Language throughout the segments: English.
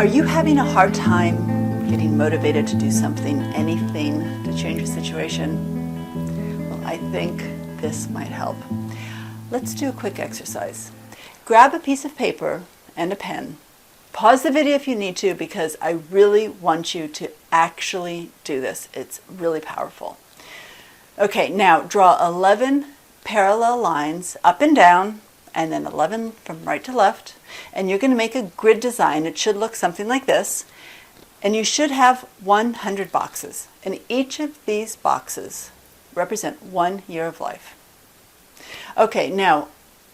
Are you having a hard time getting motivated to do something, anything to change your situation? Well, I think this might help. Let's do a quick exercise. Grab a piece of paper and a pen. Pause the video if you need to, because I really want you to actually do this. It's really powerful. Okay, now draw 11 parallel lines up and down, and then 11 from right to left. And you're going to make a grid design. It should look something like this. And you should have 100 boxes. And each of these boxes represent 1 year of life. Okay, now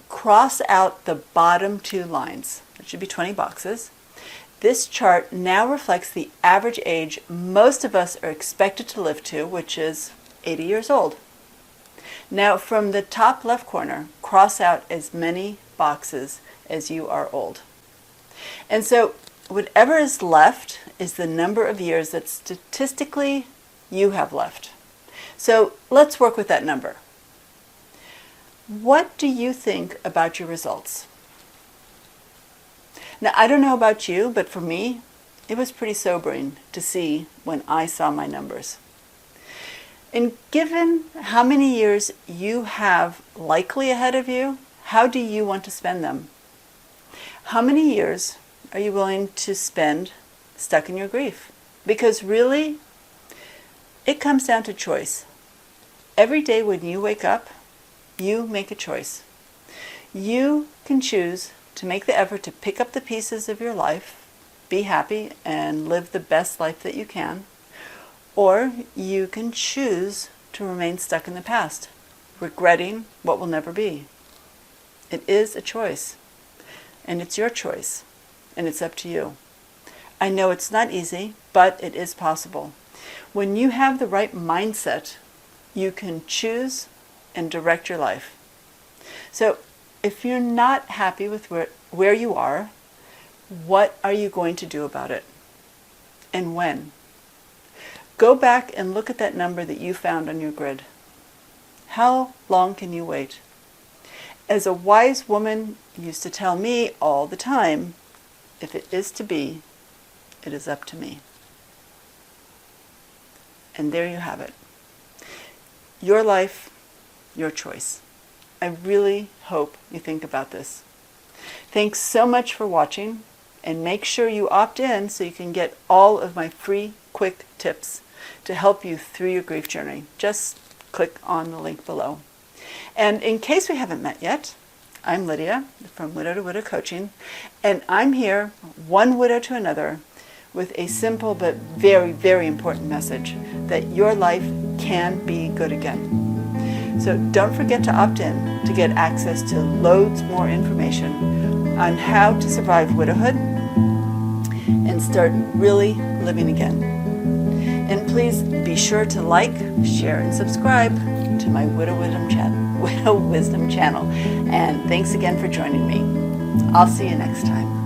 cross out the bottom 2 lines. It should be 20 boxes. This chart now reflects the average age most of us are expected to live to, which is 80 years old. Now from the top left corner, cross out as many boxes as you are old. And so whatever is left is the number of years that statistically you have left. So let's work with that number. What do you think about your results? Now, I don't know about you, but for me, it was pretty sobering to see when I saw my numbers. And given how many years you have likely ahead of you, how do you want to spend them? How many years are you willing to spend stuck in your grief? Because really, it comes down to choice. Every day when you wake up, you make a choice. You can choose to make the effort to pick up the pieces of your life, be happy, and live the best life that you can. Or you can choose to remain stuck in the past, regretting what will never be. It is a choice, and it's your choice, and it's up to you. I know it's not easy, but it is possible. When you have the right mindset, you can choose and direct your life. So if you're not happy with where you are, what are you going to do about it? And when? Go back and look at that number that you found on your grid. How long can you wait? As a wise woman used to tell me all the time, if it is to be, it is up to me. And there you have it. Your life, your choice. I really hope you think about this. Thanks so much for watching, and make sure you opt in so you can get all of my free quick tips to help you through your grief journey. Just click on the link below. And in case we haven't met yet, I'm Lydia from Widow to Widow Coaching, and I'm here, one widow to another, with a simple but very, very important message that your life can be good again. So don't forget to opt in to get access to loads more information on how to survive widowhood and start really living again. And please be sure to like, share, and subscribe to my Widow Wisdom channel. And thanks again for joining me. I'll see you next time.